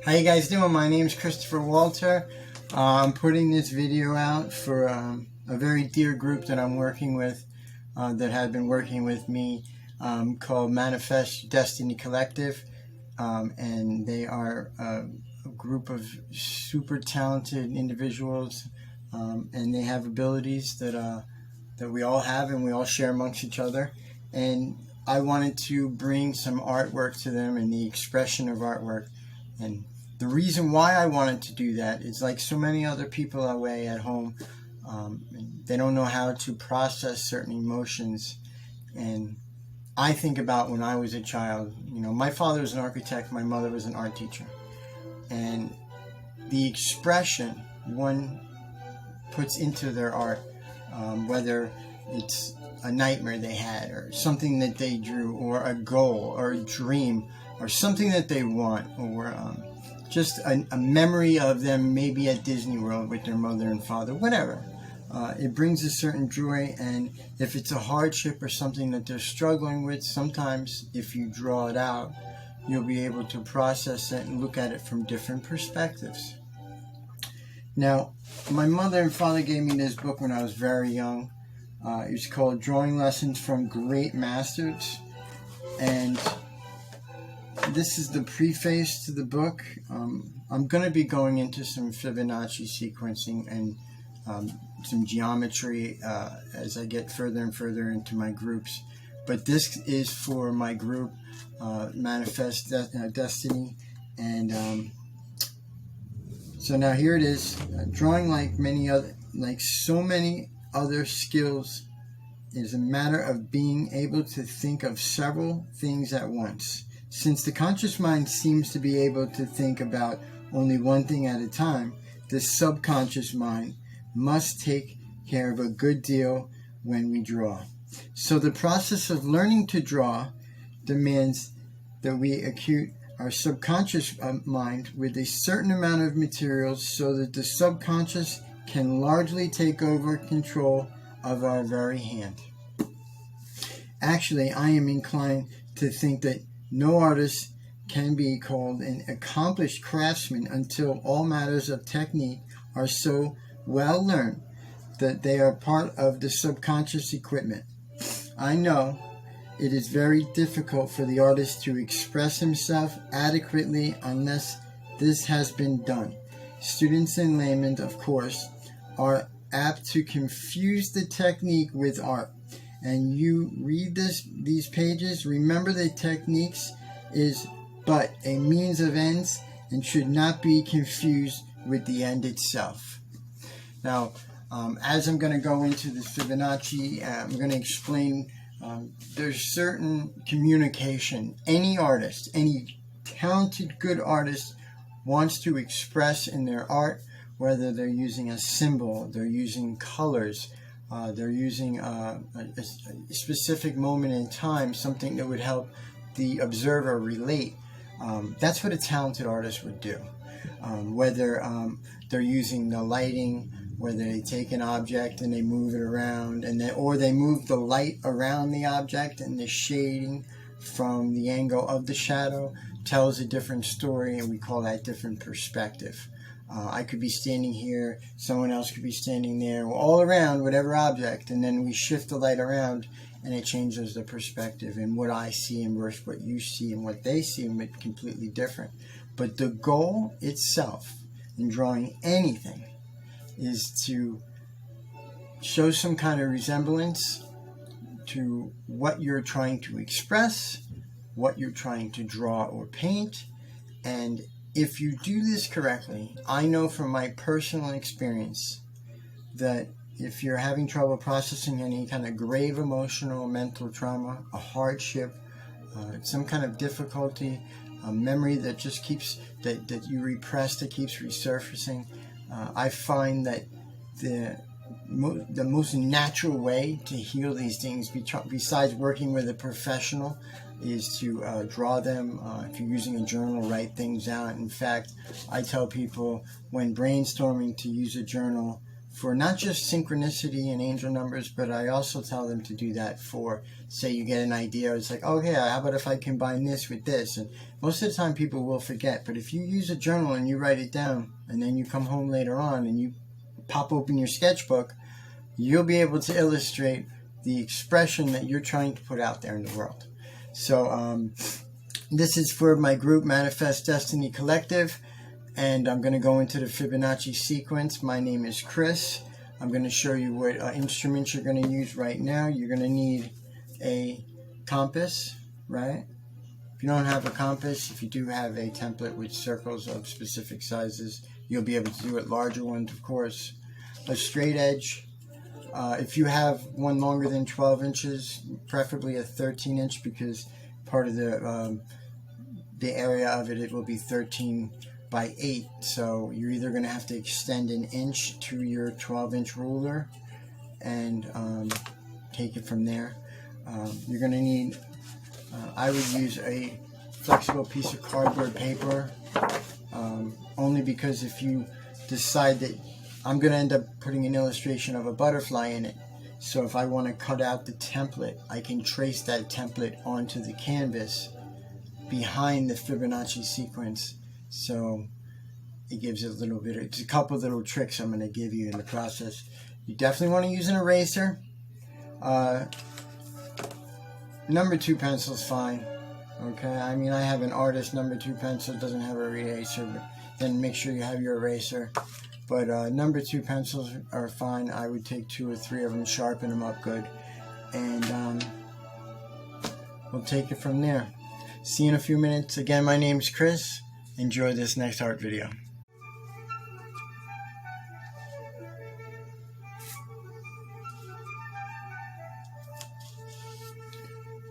How you guys doing? My name is Christopher Walter. I'm putting this video out for a very dear group that I'm working with, that have been working with me, called Manifest Destiny Collective, and they are a group of super talented individuals, and they have abilities that we all have and we all share amongst each other. And I wanted to bring some artwork to them and the expression of artwork. And the reason why I wanted to do that is, like so many other people away at home, they don't know how to process certain emotions. And I think about when I was a child. You know, my father was an architect, my mother was an art teacher. And the expression one puts into their art, whether it's a nightmare they had, or something that they drew, or a goal, or a dream, or something that they want, or just a memory of them maybe at Disney World with their mother and father, whatever. It brings a certain joy, and if it's a hardship or something that they're struggling with, sometimes if you draw it out, you'll be able to process it and look at it from different perspectives. Now, my mother and father gave me this book when I was very young. It was called Drawing Lessons from Great Masters, and this is the preface to the book. I'm going to be going into some Fibonacci sequencing and some geometry as I get further and further into my groups. But this is for my group, Manifest Destiny. And so now here it is. Drawing, like so many other skills, is a matter of being able to think of several things at once. Since the conscious mind seems to be able to think about only one thing at a time, the subconscious mind must take care of a good deal when we draw. So the process of learning to draw demands that we acquire our subconscious mind with a certain amount of materials so that the subconscious can largely take over control of our very hand. Actually, I am inclined to think that no artist can be called an accomplished craftsman until all matters of technique are so well learned that they are part of the subconscious equipment. I know it is very difficult for the artist to express himself adequately unless this has been done. Students and laymen, of course, are apt to confuse the technique with art. And you read these pages, remember the techniques is but a means of ends and should not be confused with the end itself. Now, as I'm going to go into the Fibonacci, I'm going to explain there's certain communication. Any artist, any talented, good artist wants to express in their art, whether they're using a symbol, they're using colors, they're using a specific moment in time, something that would help the observer relate. That's what a talented artist would do. Whether they're using the lighting, whether they take an object and they move it around, or they move the light around the object, and the shading from the angle of the shadow tells a different story, and we call that different perspective. I could be standing here, someone else could be standing there, all around whatever object, and then we shift the light around and it changes the perspective, and what I see and versus what you see and what they see are completely different. But the goal itself in drawing anything is to show some kind of resemblance to what you're trying to express, what you're trying to draw or paint. And if you do this correctly, I know from my personal experience that if you're having trouble processing any kind of grave emotional, mental trauma, a hardship, some kind of difficulty, a memory that just keeps, that you repress, that keeps resurfacing, I find that the most natural way to heal these things, besides working with a professional, is to draw them. If you're using a journal, write things out. In fact, I tell people when brainstorming to use a journal for not just synchronicity and angel numbers, but I also tell them to do that for, say you get an idea, it's like, okay, how about if I combine this with this? And most of the time people will forget, but if you use a journal and you write it down, and then you come home later on and you pop open your sketchbook, you'll be able to illustrate the expression that you're trying to put out there in the world. So this is for my group Manifest Destiny Collective, and I'm going to go into the Fibonacci sequence. My name is Chris. I'm going to show you what instruments you're going to use right now. You're going to need a compass, right? If you don't have a compass, if you do have a template with circles of specific sizes, you'll be able to do it. Larger ones, of course. A straight edge. If you have one longer than 12 inches, preferably a 13-inch, because part of the area of it will be 13 by 8, so you're either going to have to extend an inch to your 12-inch ruler and take it from there. You're going to need, I would use a flexible piece of cardboard paper, only because if you decide that I'm going to end up putting an illustration of a butterfly in it, so if I want to cut out the template, I can trace that template onto the canvas behind the Fibonacci sequence. So it gives it a little bit, it's a couple little tricks I'm going to give you in the process. You definitely want to use an eraser. Number 2 pencil is fine. Okay, I mean, I have an artist number 2 pencil, doesn't have a eraser, but then make sure you have your eraser. But number 2 pencils are fine. I would take 2 or 3 of them, sharpen them up good, and we'll take it from there. See you in a few minutes. Again, my name's Chris. Enjoy this next art video.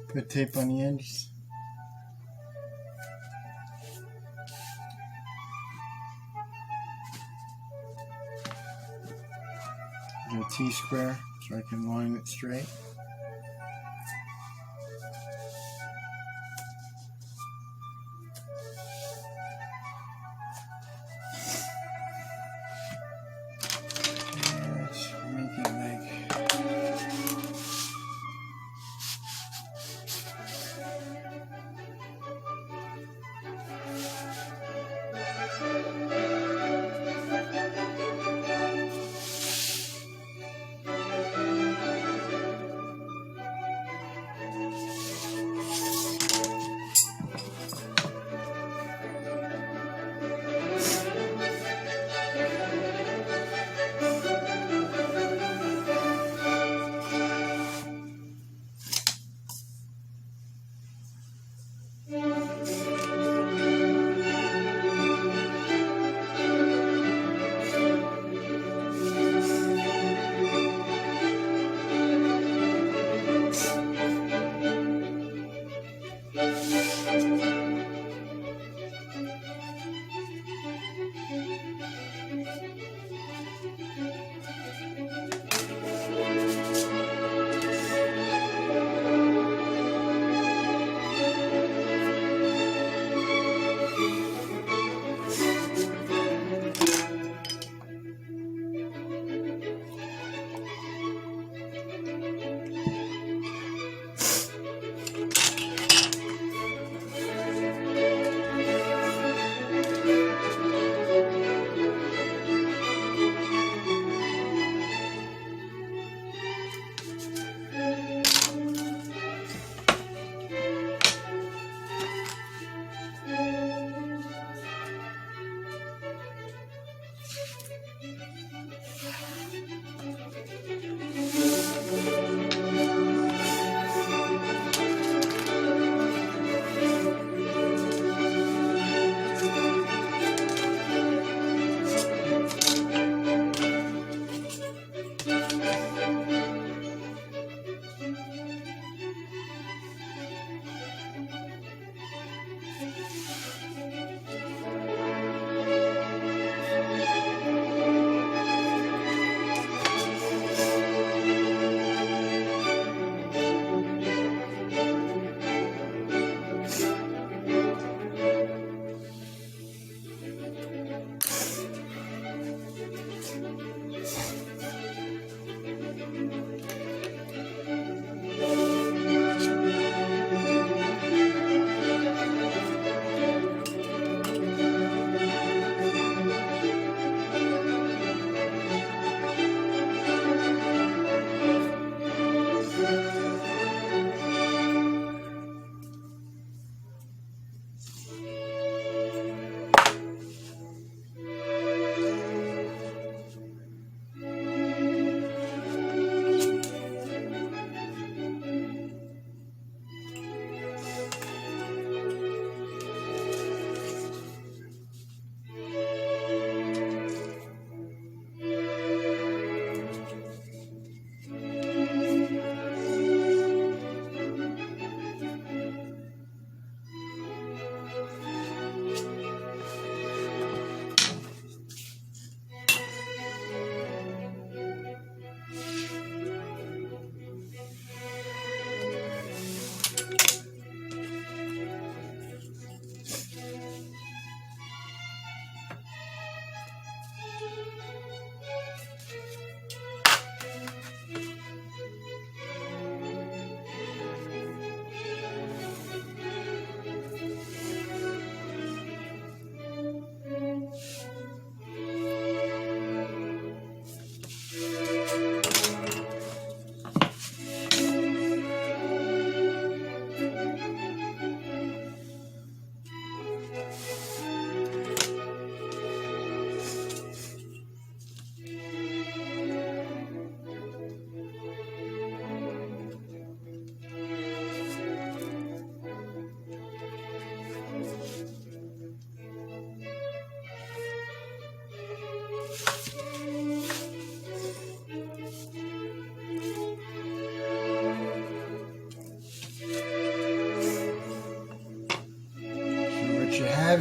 Put tape on the edges. Do a T-square so I can line it straight. Let's make it like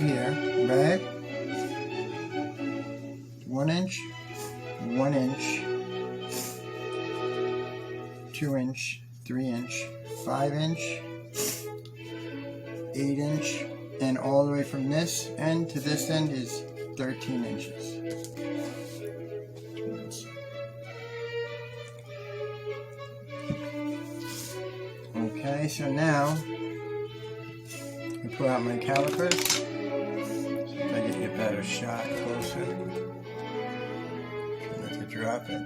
here, right? 1 inch, 1 inch, 2 inch, 3 inch, 5 inch, 8 inch, and all the way from this end to this end is 13 inches. Okay, so now I pull out my calipers. See if I get a better shot closer. Try not to drop it.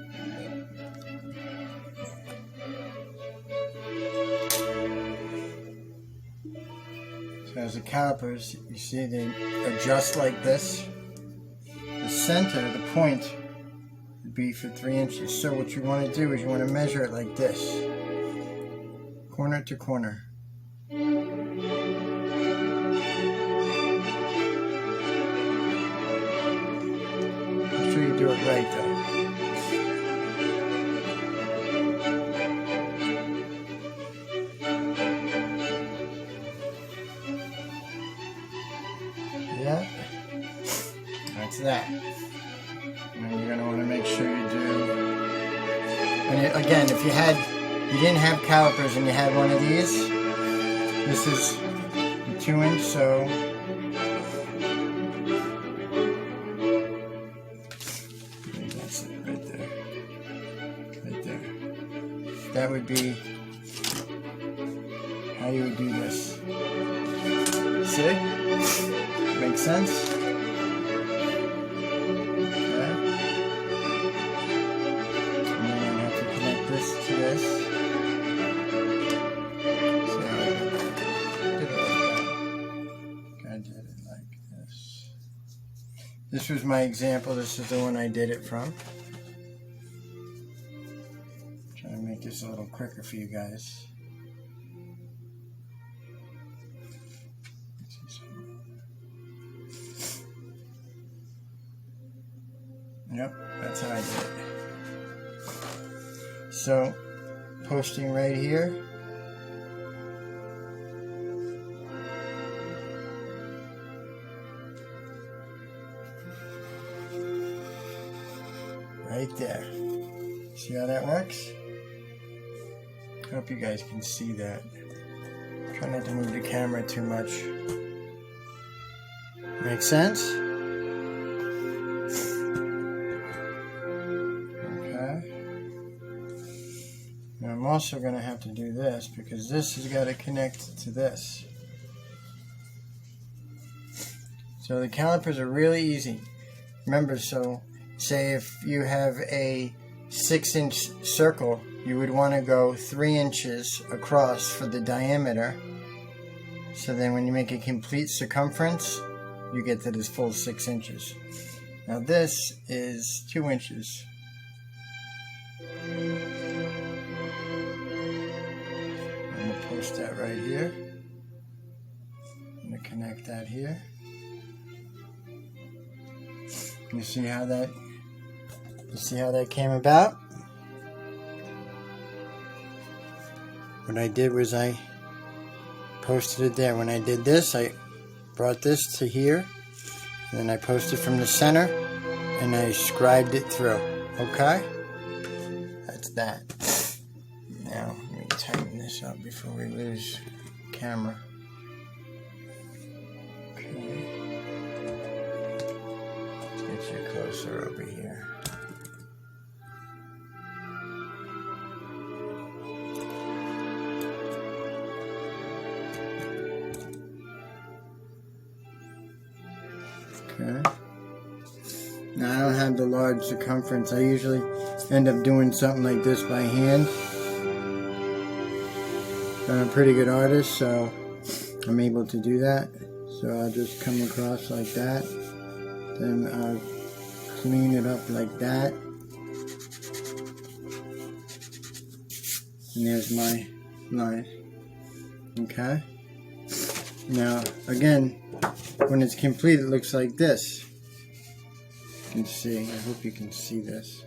So as the calipers, you see they adjust like this. The center, the point, would be for 3 inches. So what you want to do is you want to measure it like this. Corner to corner. Make sure you do it right though. Yeah, that's that. And you're going to want to make sure you do. And again, if you didn't have calipers and you had one of these, this is a 2 inch, so that's it right there. Right there. That would be how you would do this. See? Makes sense? Okay. And then I have to connect this to this. So I did it like this. This was my example. This is the one I did it from. Trying to make this a little quicker for you guys. Yep, that's how I did it. So, posting right here. Right there. See how that works? Hope you guys can see that. Try not to move the camera too much. Make sense? Now I'm also going to have to do this because this has got to connect to this. So the calipers are really easy. Remember, so say if you have a 6-inch circle, you would want to go 3 inches across for the diameter. So then when you make a complete circumference, you get to this full 6 inches. Now this is 2 inches. I'm going to post that right here. I'm going to connect that here. You see how that came about? What I did was I posted it there. When I did this, I brought this to here, and then I posted from the center, and I scribed it through. Okay? That's that. Now, let me tighten this up before we lose camera. Okay. Let's get you closer over here. Okay. Now I don't have the large circumference. I usually end up doing something like this by hand. I'm a pretty good artist, so I'm able to do that. So I'll just come across like that. Then I'll clean it up like that. And there's my line. Okay. Now, again, when it's complete, it looks like this. You can see. I hope you can see this.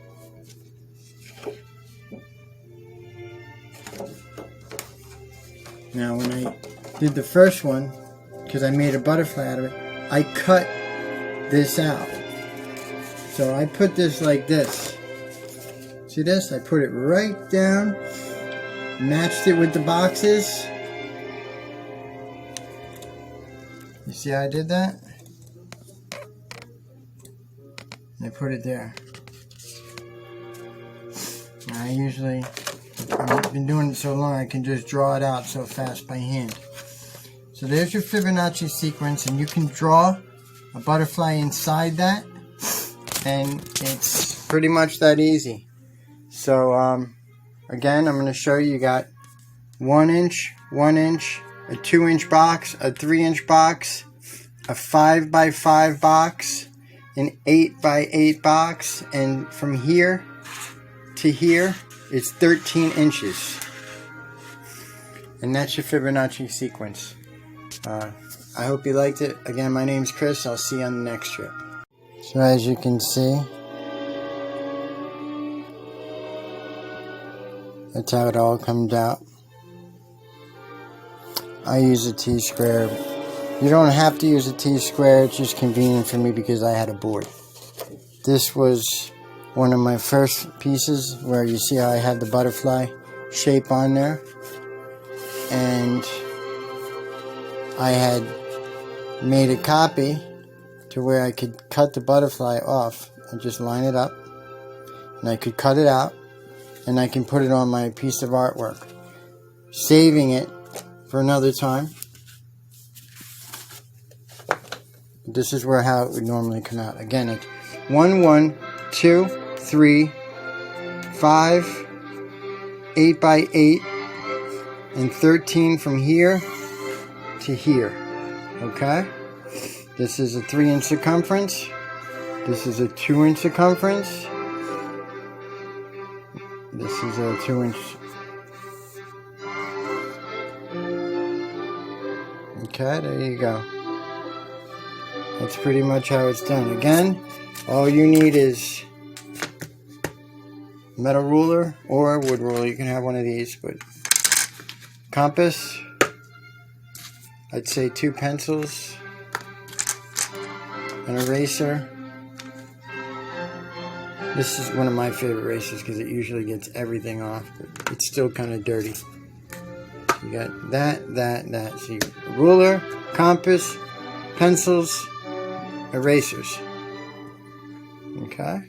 Now, when I did the first one, because I made a butterfly out of it, I cut this out. So I put this like this. See this? I put it right down, matched it with the boxes. You see how I did that? And I put it there. And I've been doing it so long I can just draw it out so fast by hand. So there's your Fibonacci sequence, and you can draw a butterfly inside that, and it's pretty much that easy. So again, I'm going to show you. You got 1 inch, 1 inch, a 2-inch box, a 3-inch box, a 5x5 box, an 8x8 box, and from here to here it's 13 inches. And that's your Fibonacci sequence. I hope you liked it. Again, my name's Chris. I'll see you on the next trip. So as you can see, that's how it all comes out. I use a T-square. You don't have to use a T-square. It's just convenient for me because I had a board. This was one of my first pieces where you see how I had the butterfly shape on there. And I had made a copy to where I could cut the butterfly off and just line it up. And I could cut it out and I can put it on my piece of artwork, saving it for another time. This is how it would normally come out. Again, it's 1, 1, 2, 3, 5, 8x8, and 13 from here to here. Okay? This is a 3-inch circumference. This is a 2-inch circumference. This is a 2-inch. Okay, there you go. That's pretty much how it's done. Again, all you need is metal ruler or a wood ruler. You can have one of these, but compass, I'd say 2 pencils, an eraser. This is one of my favorite erasers because it usually gets everything off, but it's still kind of dirty. You got that. So you ruler, compass, pencils, erasers. Okay?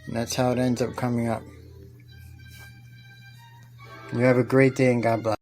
And that's how it ends up coming up. You have a great day and God bless.